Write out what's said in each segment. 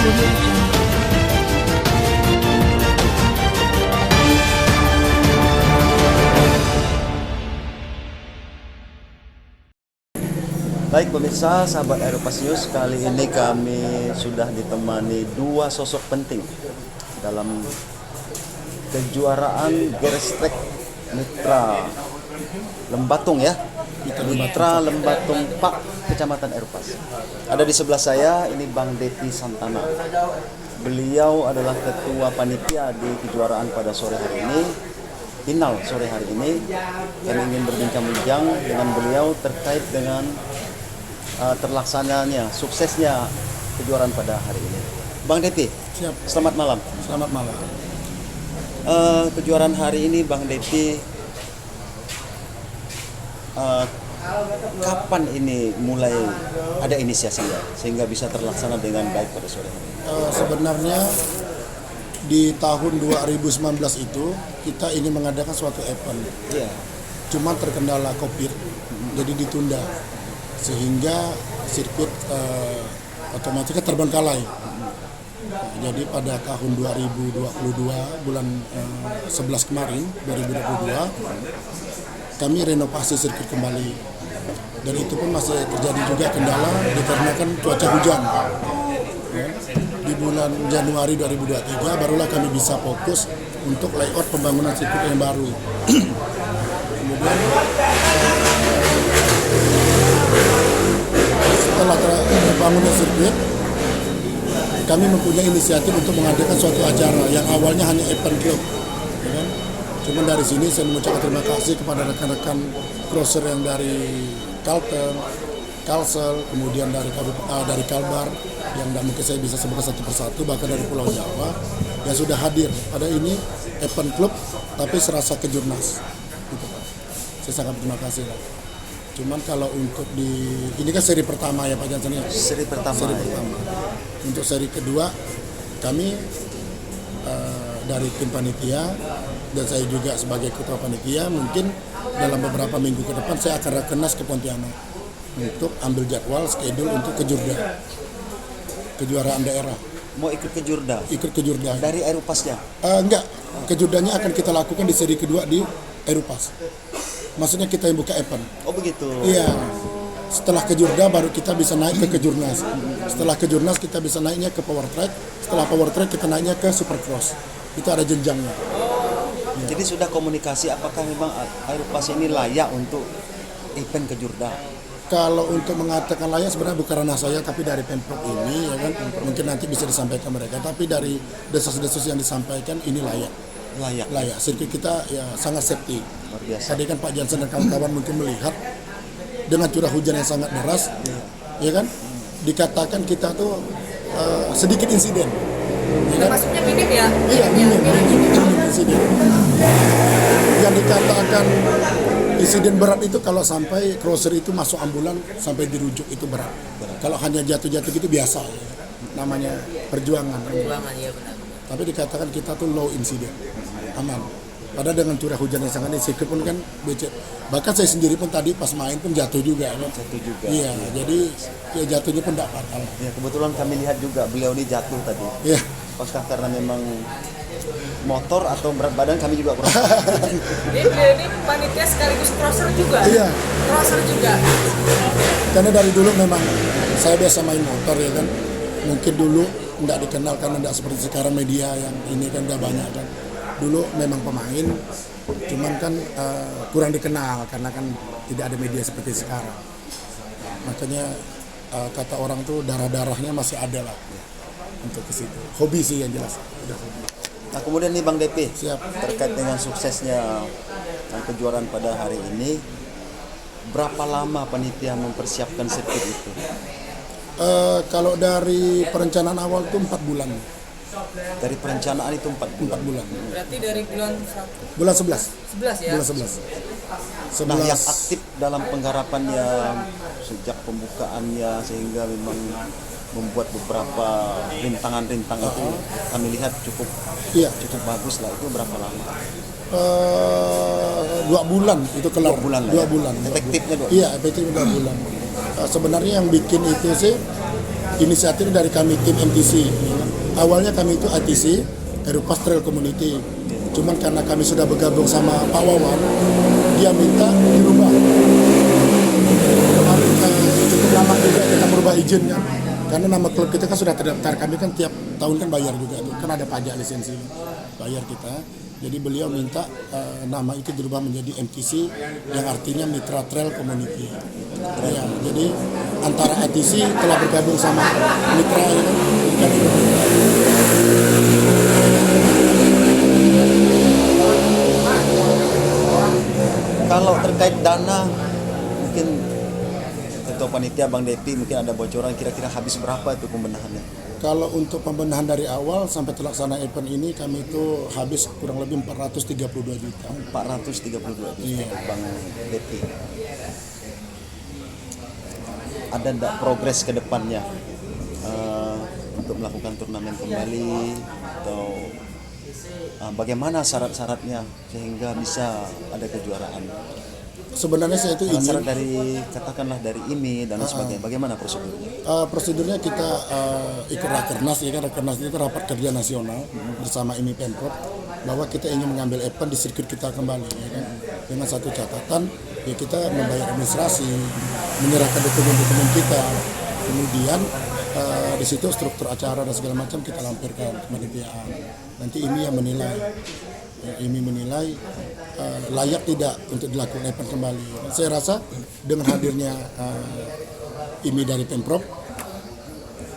Baik pemirsa, sahabat Aeropas News, kali ini kami sudah ditemani dua sosok penting dalam kejuaraan Gerstrek Mitra Lembatung ya. Mitra Lembatung Pak, Kecamatan Aeropas. Ada di sebelah saya, ini Bang Depi Santana. Beliau adalah ketua panitia di kejuaraan pada sore hari ini. Final sore hari ini, kami ingin berbincang-bincang dengan beliau terkait dengan terlaksananya, suksesnya kejuaraan pada hari ini. Bang Depi, siap. Selamat malam. Selamat malam. Kejuaraan hari ini, Bang Depi, kapan ini mulai ada inisiasinya sehingga bisa terlaksana dengan baik pada sore hari ini? Sebenarnya di tahun 2019 itu kita ingin mengadakan suatu event. Iya. Cuma terkendala COVID, jadi ditunda. Sehingga sirkuit otomatis terbengkalai. Jadi pada tahun 2022 bulan 11 kemarin 2022 kami renovasi sirkuit kembali, dan itu pun masih terjadi juga kendala dikarenakan cuaca hujan. Di bulan Januari 2023 barulah kami bisa fokus untuk layout pembangunan sirkuit yang baru. Kemudian setelah terbangunnya sirkuit, kami mempunyai inisiatif untuk mengadakan suatu acara yang awalnya hanya event club, ya kan? Cuman dari sini saya mengucapkan terima kasih kepada rekan-rekan crosser yang dari Kalteng, Kalsel, kemudian dari Kalbar, yang tidak mungkin saya bisa sebutkan satu persatu, bahkan dari Pulau Jawa yang sudah hadir pada ini event club tapi serasa kejurnas. Gitu, Pak. Saya sangat terima kasih. Cuman kalau untuk ini kan seri pertama ya Pak Jansen ya? Seri pertama. Untuk seri kedua kami dari tim panitia dan saya juga sebagai ketua panitia, mungkin dalam beberapa minggu ke depan saya akan rakernas ke Pontianak untuk ambil jadwal schedule untuk kejuaraan daerah. Mau ikut ke Jurda? Ikut ke Jurda. Dari Aerupasnya? Enggak, kejurdanya akan kita lakukan di seri kedua di Aeropas. Maksudnya kita yang buka event. Oh begitu? Iya. Setelah kejurda baru kita bisa naik ke kejurnas. Setelah kejurnas kita bisa naiknya ke power track. Setelah power track kita naiknya ke supercross. Itu ada jenjangnya. Ya. Jadi sudah komunikasi apakah memang Aeropas ini layak untuk event kejurda? Kalau untuk mengatakan layak sebenarnya bukan ranah saya, tapi dari Pemprov ini ya kan, mungkin nanti bisa disampaikan mereka. Tapi dari desas-desus yang disampaikan ini layak. Sirkuit kita ya sangat safety. Tadi kan Pak Jansen dan kawan-kawan mungkin melihat dengan curah hujan yang sangat deras, ya kan, dikatakan kita tuh sedikit insiden. Ya kan? Maksudnya minim ya? Iya, minim insiden. Yang dikatakan insiden berat itu kalau sampai crosser itu masuk ambulan sampai dirujuk itu berat. Kalau hanya jatuh-jatuh gitu biasa, ya. Namanya perjuangan. Perjuangan ya benar. Tapi dikatakan kita tuh low insiden, aman. Padahal dengan curah hujan yang sangat sirkuit pun kan becek. Bahkan saya sendiri pun tadi pas main pun jatuh juga. Kan? Jatuh juga. Iya, jadi ya jatuhnya pun tidak fatal. Ya, kebetulan kami lihat juga beliau ini jatuh tadi. Iya. Apakah karena memang motor atau berat badan kami juga kurang. Jadi beliau ini panitia sekaligus crosser juga. Iya. Crosser juga. Karena dari dulu memang saya biasa main motor ya kan. Mungkin dulu tidak dikenal karena tidak seperti sekarang media yang ini kan udah banyak kan. Dulu memang pemain, cuman kan kurang dikenal karena kan tidak ada media seperti sekarang. Makanya kata orang tuh darah-darahnya masih ada lah untuk ke situ. Hobi sih yang jelas. Udah hobi. Nah kemudian nih Bang Depi, Siap. terkait dengan suksesnya kejuaraan pada hari ini, berapa lama panitia mempersiapkan sirkuit itu? Kalau dari perencanaan awal itu 4 bulan. Dari perencanaan itu 4 bulan. Berarti dari bulan Bulan 11. 11 ya? Bulan 11. Nah yang aktif dalam penggarapannya sejak pembukaannya sehingga memang membuat beberapa rintangan-rintangan itu kami lihat cukup bagus lah. Itu berapa lama? 2 bulan itu kelar. 2 bulan lah. 2 bulan. Efektifnya 2 bulan. Iya, efektifnya 2 bulan. Sebenarnya yang bikin itu sih inisiatif dari kami tim MTC. Awalnya kami itu ATC, Erupas Trail Community. Cuman karena kami sudah bergabung sama Pak Wawan, dia minta dirubah. Kemarin cukup lama juga kita merubah izin kan. Karena nama klub kita kan sudah terdaftar, kami kan tiap tahun kan bayar juga tuh, kan ada pajak lisensi bayar kita. Jadi beliau minta nama itu dirubah menjadi MTC yang artinya Mitra Trail Community. Ya, jadi antara ATC telah bergabung sama Mitra ya, kan? Kalau terkait dana, mungkin ketua panitia Bang Depi mungkin ada bocoran kira-kira habis berapa itu pembenahannya? Kalau untuk pembenahan dari awal sampai terlaksana event ini kami itu habis kurang lebih 432 juta. 432 juta Iya. Bang Depi. Ada enggak progres ke depannya untuk melakukan turnamen kembali atau bagaimana syarat-syaratnya sehingga bisa ada kejuaraan? Sebenarnya saya itu Syarat ingin dari katakanlah dari IMI dan sebagainya. Bagaimana prosedurnya? prosedurnya kita ikut Rakernas, ya kan Rakernas itu rapat kerja nasional bersama IMI Pemprov bahwa kita ingin mengambil event di sirkuit kita kembali, ya kan? Dengan satu catatan, ya kita membayar administrasi, menyerahkan dokumen-dokumen kita, kemudian di situ struktur acara dan segala macam kita lampirkan ke kepanitiaan. Nanti IMI yang menilai. IMI menilai layak tidak untuk dilakukan event kembali. Saya rasa dengan hadirnya IMI dari Pemprov,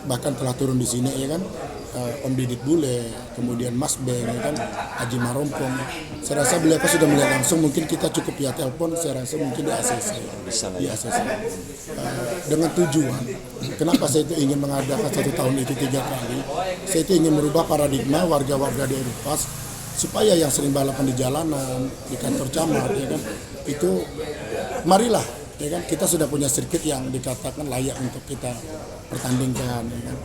bahkan telah turun di sini ya kan, Om Didit Bule, kemudian Mas Beng, ya kan, Haji Marompong. Saya rasa beliau sudah melihat langsung, mungkin kita cukup via telepon, saya rasa mungkin di ACC. Bisa lah Di ya. ACC. Dengan tujuan, kenapa saya itu ingin mengadakan satu tahun itu 3 kali, saya itu ingin merubah paradigma warga-warga di Erupas, supaya yang sering balapan di jalanan, di kantor camat, ya kan, itu marilah, ya kan, kita sudah punya sirkuit yang dikatakan layak untuk kita pertandingkan, ya kan.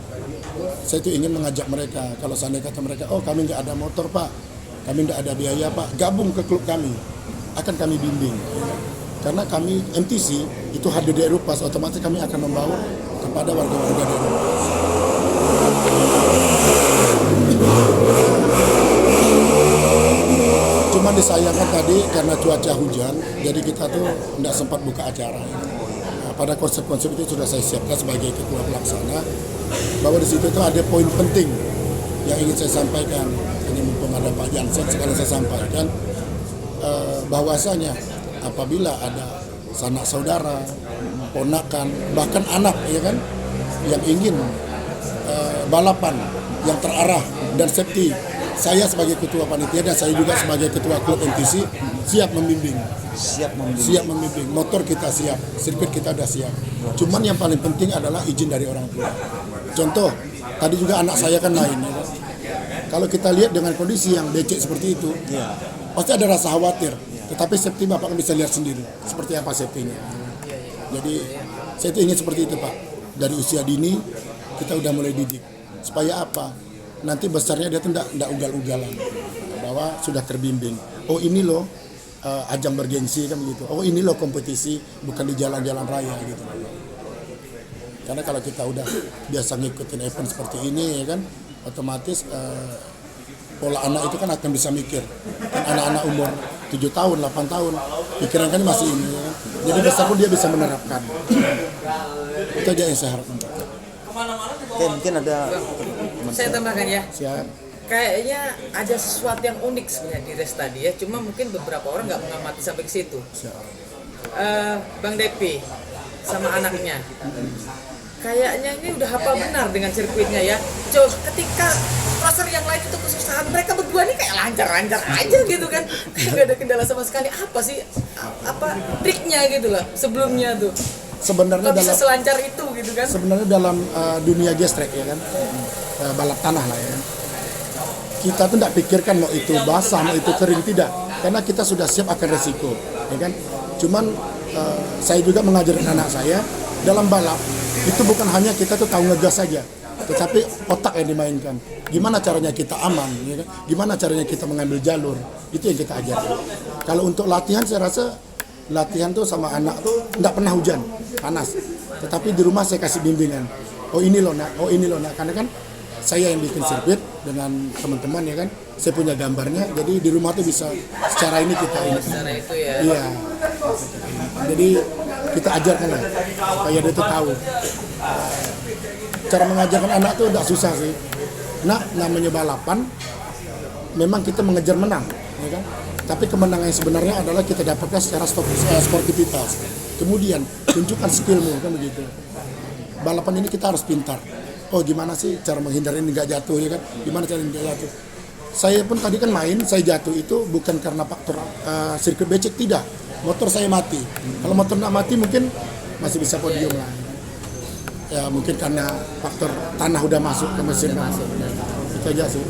Saya itu ingin mengajak mereka, kalau seandainya kata mereka, oh kami nggak ada motor pak, kami nggak ada biaya pak, gabung ke klub kami, akan kami bimbing, ya kan. Karena kami MTC itu hadir di Erupas, otomatis kami akan membawa kepada warga-warga di Erupas. Cuma disayangkan tadi karena cuaca hujan, jadi kita tuh tidak sempat buka acara. Nah, pada konsep-konsep itu sudah saya siapkan sebagai ketua pelaksana, bahwa di situ tuh ada poin penting yang ingin saya sampaikan. Ini mumpung ada Pak Jansen, sekali saya sampaikan bahwasanya apabila ada sanak saudara, ponakan, bahkan anak, ya kan, yang ingin balapan yang terarah dan safety, saya sebagai ketua panitia dan saya juga sebagai ketua klub MTC siap membimbing. Siap membimbing. Motor kita siap, sirkuit kita sudah siap. Cuman yang paling penting adalah izin dari orang tua. Contoh, tadi juga anak saya kan main, ya kan? Kalau kita lihat dengan kondisi yang becek seperti itu, Ya. pasti ada rasa khawatir. Tetapi safety Bapak kan bisa lihat sendiri seperti apa safety-nya. Jadi saya itu ingin seperti itu Pak. Dari usia dini kita udah mulai didik. Supaya apa? Nanti besarnya dia tidak ugal-ugalan, bahwa sudah terbimbing. Oh ini loh ajang bergengsi kan begitu. Oh ini loh kompetisi, bukan di jalan-jalan raya gitu. Karena kalau kita udah biasa ngikutin event seperti ini, ya kan, otomatis pola anak itu kan akan bisa mikir. Kan anak-anak umur 7 tahun, 8 tahun, pikiran kan masih ini, ya kan. Jadi besar pun dia bisa menerapkan. Itu aja yang saya harapkan. Oke, mungkin ada Saya tambahkan ya. Siap. Kayaknya ada sesuatu yang unik sebenarnya di race tadi ya. Cuma mungkin beberapa orang nggak mengamati sampai ke situ. Siap. Bang Depi sama anaknya. Kayaknya ini udah hafal benar dengan sirkuitnya ya. Coba ketika crosser yang lain itu kesusahan, mereka berdua nih kayak lancar-lancar aja gitu kan. Kayak gak ada kendala sama sekali. Apa sih triknya gitu loh sebelumnya tuh? Sebenarnya Kok bisa dalam selancar itu gitu kan? sebenarnya dalam dunia gestrek, ya kan, balap tanah lah, ya kan, kita tuh tidak pikirkan mau itu basah mau itu kering, tidak, karena kita sudah siap akan resiko, ya kan. Cuman saya juga mengajarkan anak saya dalam balap itu bukan hanya kita tuh tahu ngegas saja, tetapi otak yang dimainkan. Gimana caranya kita aman, ya kan? Gimana caranya kita mengambil jalur, itu yang kita ajarkan. Kalau untuk latihan, saya rasa latihan tuh sama anak tuh tidak pernah hujan, panas. Tetapi di rumah saya kasih bimbingan. oh ini loh nak, karena kan saya yang bikin sirkuit dengan teman-teman ya kan, saya punya gambarnya, jadi di rumah tuh bisa secara ini kita ini. Secara itu ya. Iya. Jadi kita ajarkan lah supaya dia tuh tahu. Cara mengajarkan anak tuh udah susah sih. Nah, namanya balapan, memang kita mengejar menang, ya kan? Tapi kemenangan yang sebenarnya adalah kita dapatkan secara sportivitas. Kemudian tunjukkan skillmu kan begitu. Balapan ini kita harus pintar. Oh gimana sih cara menghindari ini nggak jatuh ya kan? Gimana cara nggak jatuh? Saya pun tadi kan main, saya jatuh itu bukan karena faktor sirkuit becek, tidak. Motor saya mati. Kalau motor nggak mati mungkin masih bisa podium lah. Ya mungkin karena faktor tanah udah masuk ke mesin. Itu aja sih.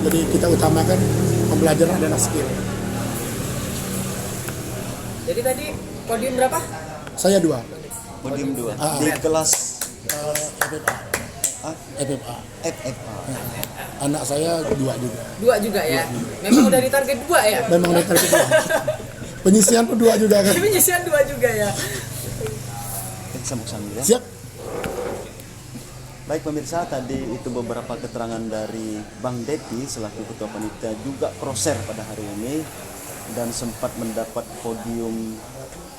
Jadi kita utamakan pembelajaran adalah skill. Jadi tadi podium berapa? Saya 2. Podium 2 di kelas FFA. FFA. FFA. Anak saya 2 juga. 2 juga ya. Memang udah ditarget 2 ya. Memang mereka itu. Penyisian pun 2 juga kan. Penyisian 2 juga ya. Sambung sambil ya. Siap. Baik pemirsa, tadi itu beberapa keterangan dari Bang Depi selaku Ketua Panitia juga crosser pada hari ini dan sempat mendapat podium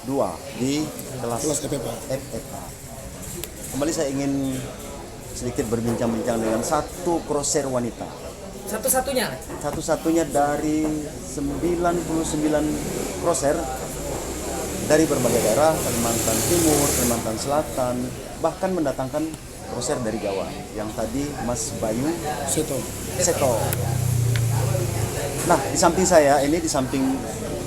2 di kelas FFA. FFA. Kembali saya ingin sedikit berbincang-bincang dengan satu crosser wanita. Satu-satunya dari 99 crosser dari berbagai daerah, Kalimantan Timur, Kalimantan Selatan, bahkan mendatangkan crosser dari Jawa yang tadi Mas Bayu Seto. Nah, di samping saya ini, di samping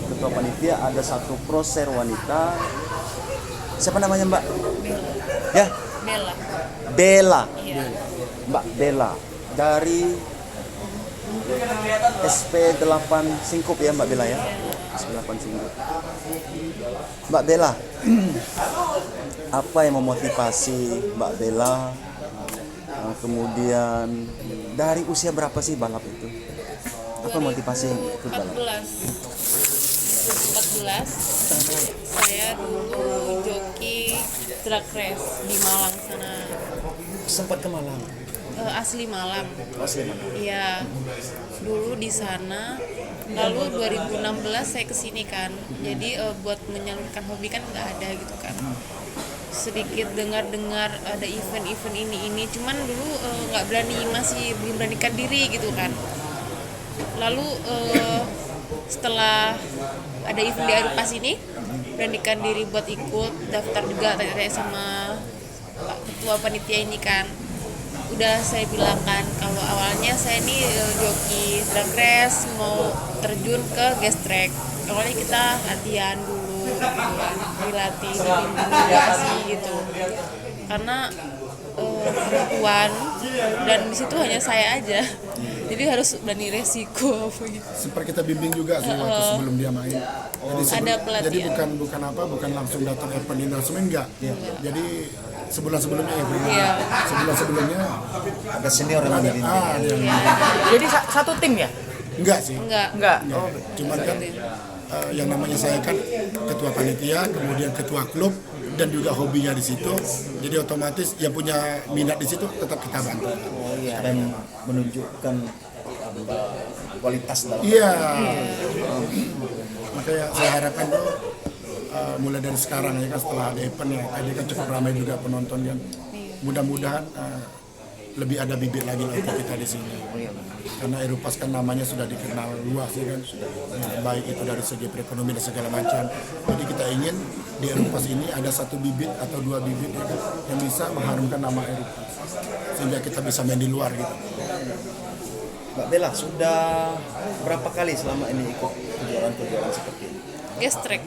Ketua Panitia ada satu crosser wanita. Siapa namanya Mbak? Ya? Bella. Iya. Mbak Bella dari SP8 Singkup ya Mbak Bella ya? SP8 Singkup. Mbak Bella, apa yang memotivasi Mbak Bella? Kemudian dari usia berapa sih balap itu? Apa motivasi ikut balap? 14 saya dulu joki drag race di Malang sana. Sempat ke Malang. Asli Malang. Asli Malang. Iya. Dulu di sana. Lalu 2016 saya kesini kan. Jadi buat menyalurkan hobi kan nggak ada gitu kan. Sedikit dengar-dengar ada event-event ini. Cuman dulu nggak berani, masih belum beranikan diri gitu kan. Lalu setelah ada event di Aeropas ini, beranikan diri buat ikut, daftar juga tanya-tanya sama Pak Ketua Panitia ini kan. Udah saya bilang kan kalau awalnya saya ini joki drag race mau terjun ke gas track. Awalnya kita latihan dulu gitu kan, dilatih, dibimbing gitu. Karena perempuan dan di situ hanya saya aja. Jadi harus berani resiko apa gitu. Sempat kita bimbing juga sih waktu sebelum dia main. Ada pelatihan. Jadi bukan langsung datang event endorsement enggak. Jadi sebulan-sebelumnya Iya. Sebulan sebelumnya Ada senior yang ada di Jadi satu tim ya? enggak sih. Enggak. Cuman kan yang namanya saya kan ketua panitia, kemudian ketua klub dan juga hobinya di situ. Jadi otomatis yang punya minat di situ tetap kita bantu. dan menunjukkan kualitas dalam. Iya. Makanya saya harapkan tuh mulai dari sekarang ya kan, setelah ada event ya tadi kan cukup ramai juga penonton kan. Mudah-mudahan lebih ada bibit lagi untuk kita di sini. Karena Aeropas kan namanya sudah dikenal luas ya kan, baik itu dari segi perekonomian dan segala macam. Jadi kita ingin di Aeropas ini ada satu bibit atau 2 bibit ya kan, yang bisa mengharumkan nama Aeropas sehingga kita bisa main di luar gitu. Mbak Bella sudah berapa kali selama ini ikut kejuaraan-kejuaraan seperti ini? Gas track.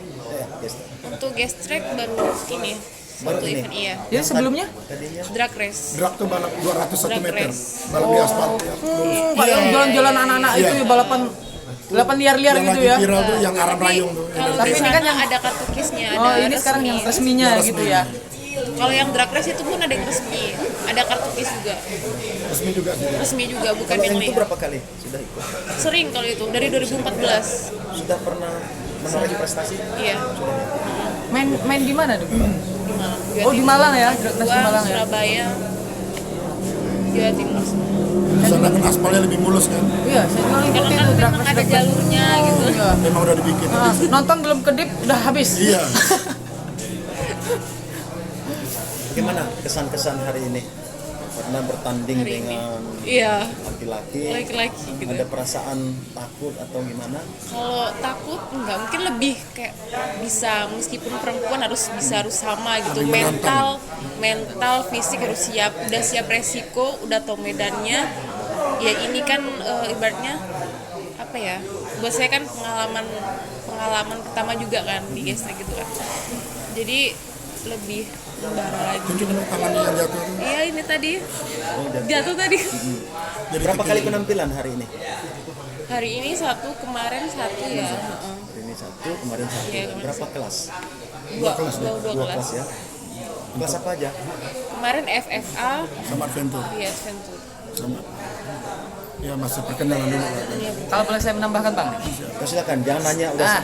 Yes. Untuk gas track baru ini. Baru Satu ini? event iya. Jadi sebelumnya? Tadinya Drag race. Drag tuh balap 201 Drag meter, race. balap di aspal. Pak yang jalan-jalan anak-anak itu ya balapan liar-liar Yang gitu lagi ya. viral tuh yang Arab Tapi Rayung tuh. kalau Tapi di ini sana kan yang- ada kartu kisnya, ada Oh, ini sekarang yang resminya gitu ya. Kalau yang drag race itu pun ada yang resmi, ada kartu kis juga, Resmi juga sih. resmi juga bukan kalau yang yang itu lain. berapa kali sudah ikut? Sering kalau itu dari 2014. Sudah pernah menoreh prestasi? Iya. Main di mana tuh? Di Malang. Oh, di Malang ya, drag race di Buang, Malang ya. Surabaya. Jawa Timur semua. Di sana kan aspalnya lebih mulus kan, Iya, saya juga Karena ngikutin kan tuh drag memang race, ada drag race. jalurnya gitu. Iya. memang udah dibikin. Nonton belum kedip udah habis. Iya. Bagaimana kesan-kesan hari ini? Karena bertanding Hari ini. dengan Iya, laki-laki, laki-laki gitu. ada perasaan takut atau gimana? Kalau takut enggak, mungkin lebih kayak bisa, meskipun perempuan harus sama gitu. Lebih menantang. Mental, fisik harus siap, udah siap resiko, udah tahu medannya. Ya ini kan ibaratnya apa ya? Buat saya kan pengalaman pertama juga kan di gestek gitu kan. Jadi lebih membara lagi. Tunjukin tangannya yang jatuh. Iya ini tadi Oh, udah. jatuh tadi. Jadi Berapa kali penampilan hari ini? Hari ini satu, kemarin satu ya. Heeh. Hari ini 1, kemarin 1. Iya, kemarin Berapa kelas? Dua kelas, dua Dua kelas. kelas ya. Kelas apa aja? Kemarin FFA, sama adventure, iya Ventur. sama ya masih perkenalan dulu lah. Iya, Kalau boleh saya menambahkan Bang. Oh, silakan, jangan nanya udah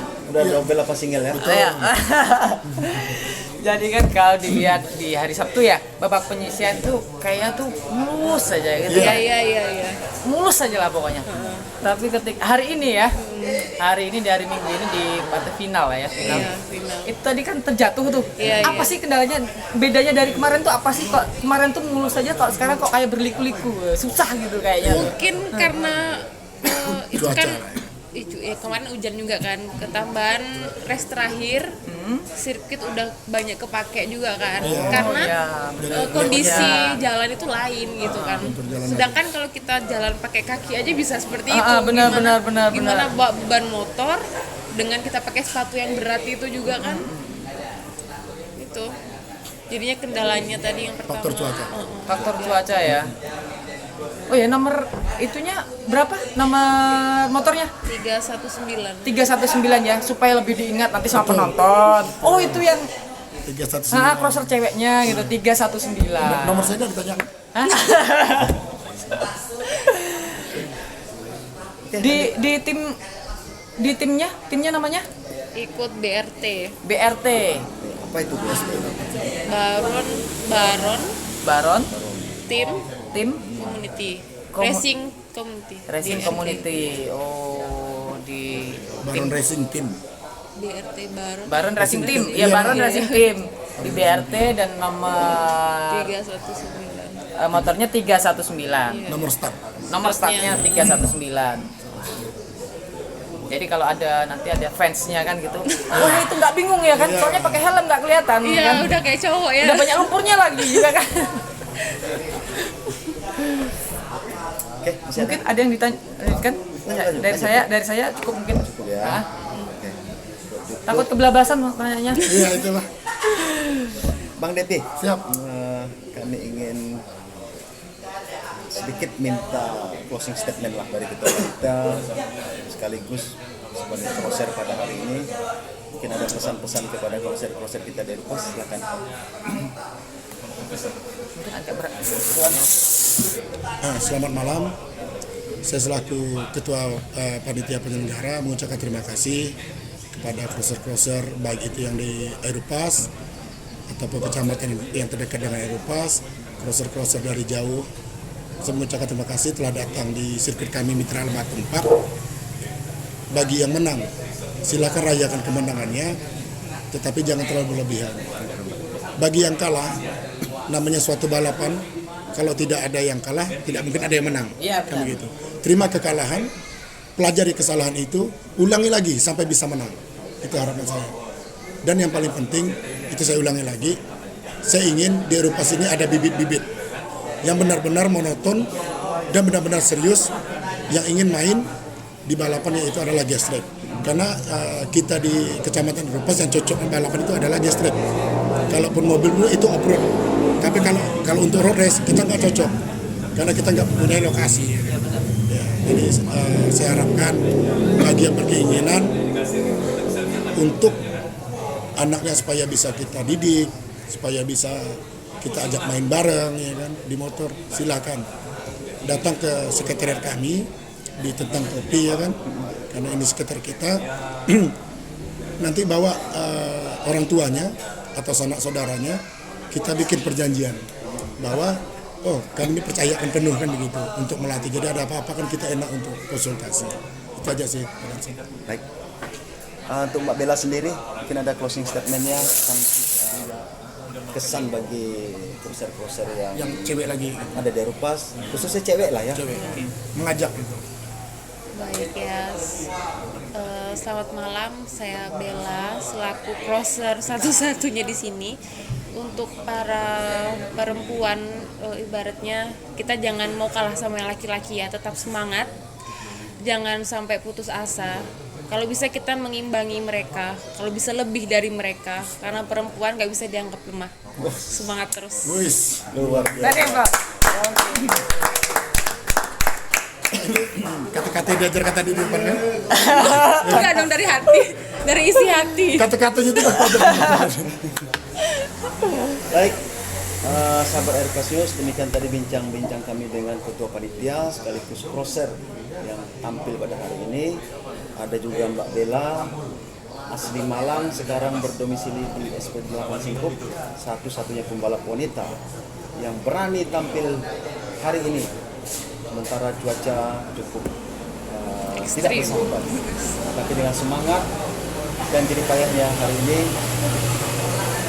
double apa single ya. Iya. Jadi kan kalau dilihat di hari Sabtu ya, babak penyisian tuh kayaknya tuh mulus saja gitu iya, ya. iya. Mulus saja lah pokoknya. Tapi ketika hari ini ya, hari ini di hari Minggu ini di partai final lah ya, final. Iya, final. Itu tadi kan terjatuh tuh. Iya, Apa iya. sih kendalanya? Bedanya dari kemarin tuh apa sih, kok kemarin tuh mulus saja, kok sekarang kok kayak berliku-liku, susah gitu kayaknya. Mungkin karena itu Cuaca. kan kemarin hujan juga kan, ketambahan race terakhir sirkuit udah banyak kepake juga kan, karena iya. kondisi Iya. jalan itu lain gitu kan. Sedangkan kalau kita jalan pakai kaki aja bisa seperti itu. Benar, Gimana- benar. Gimana bawa beban motor dengan kita pakai sepatu yang berat itu juga kan. Itu jadinya kendalanya tadi yang pertama. Faktor cuaca. Faktor cuaca ya. Oh ya, nomor itunya berapa? Nomor motornya? 319. 319 ya, supaya lebih diingat nanti sama penonton. Oh, itu yang 319. crosser ceweknya gitu, 319. Nomor saya udah ditanya. Hah? di timnya namanya Ikut BRT. BRT, Apa itu BSP? Baron Baron, tim tim community Komu- racing community Racing BRT. Community. Oh, di Baron Racing Team. BRT Baron Baron Racing Team. Iya, Ya, Baron iya. Racing Team di BRT dan nomor 319. motornya 319. Nomor start. Nomor startnya 319. Jadi kalau nanti ada fansnya kan gitu. Oh, itu nggak bingung ya kan? Soalnya pakai helm nggak kelihatan Iya, kan? udah kayak cowok ya. Udah banyak lumpurnya lagi juga kan. Oke, masih ada? Mungkin ada yang ditanya kan? Dari saya cukup mungkin. Ya. Hah? Oke. Takut kebelabasan nanyanya. Iya, itulah. Bang Depi, Siap. kami ingin sedikit minta closing statement lah dari ketua kita sekaligus sebagai crosser pada hari ini. Mungkin ada pesan-pesan kepada crosser kita dari pos, silakan. Mungkin agak berat. Selamat malam. Saya selaku Ketua Panitia Penyelenggara mengucapkan terima kasih kepada crosser-crosser baik itu yang di Aeropas ataupun kecamatan yang terdekat dengan Aeropas, crosser-crosser dari jauh. Saya mengucapkan terima kasih telah datang di sirkuit kami Mitra Lembah Tempat. Bagi yang menang, silakan rayakan kemenangannya, tetapi jangan terlalu berlebihan. Bagi yang kalah, namanya suatu balapan, kalau tidak ada yang kalah, tidak mungkin ada yang menang. Iya, Kan benar. begitu. Terima kekalahan, pelajari kesalahan itu, ulangi lagi sampai bisa menang. Itu harapan saya. Dan yang paling penting, itu saya ulangi lagi, saya ingin di Eropa sini ada bibit-bibit yang benar-benar monoton dan benar-benar serius yang ingin main di balapan, yaitu adalah gas track. Karena kita di Kecamatan Eropa yang cocok balapan itu adalah gas track. Kalaupun mobil dulu itu off-road. Tapi kalau untuk road race kita nggak cocok karena kita nggak punya lokasi. Ya, jadi saya harapkan bagi yang berkeinginan untuk anaknya supaya bisa kita didik, supaya bisa kita ajak main bareng ya kan di motor, silakan datang ke sekretariat kami di Tentang Topi ya kan, karena ini sekretariat kita. Nanti bawa orang tuanya atau sanak saudaranya, kita bikin perjanjian bahwa oh kami ini percayakan penuh kan begitu untuk melatih. Jadi ada apa-apa kan kita enak untuk konsultasi. Itu aja sih. Baik. Untuk Mbak Bella sendiri, mungkin ada closing statementnya kesan bagi kroser-kroser Yang cewek lagi, ada di Eropa, khususnya cewek lah ya. cewek mengajak gitu. Baik ya, selamat malam. Saya Bella selaku crosser satu-satunya di sini. Untuk para perempuan, ibaratnya kita jangan mau kalah sama yang laki-laki ya, tetap semangat, jangan sampai putus asa. Kalau bisa kita mengimbangi mereka, kalau bisa lebih dari mereka, karena perempuan nggak bisa dianggap lemah. Semangat terus. Wis, Luar biasa. Tadi Pak. kata-kata diajar kata di depan kan? Enggak dong, dari hati, dari isi hati. Kata-katanya itu Baik, sahabat Aircast News, demikian tadi bincang-bincang kami dengan ketua panitia sekaligus crosser yang tampil pada hari ini. Ada juga Mbak Bella, asli Malang, sekarang berdomisili di SP8 Singkup, satu-satunya pembalap wanita yang berani tampil hari ini. Sementara cuaca cukup tidak bersahabat, tapi dengan semangat dan jerih payahnya hari ini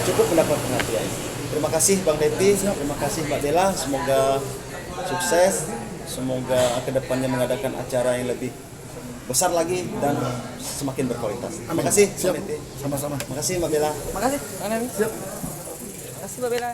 cukup mendapat perhatian. Terima kasih Bang Depi, terima kasih Mbak Bella, semoga sukses, semoga kedepannya mengadakan acara yang lebih besar lagi dan semakin berkualitas. Terima kasih Bang Depi. sama-sama. Terima kasih Mbak Bella. Makasih. Makasih Mbak Bella.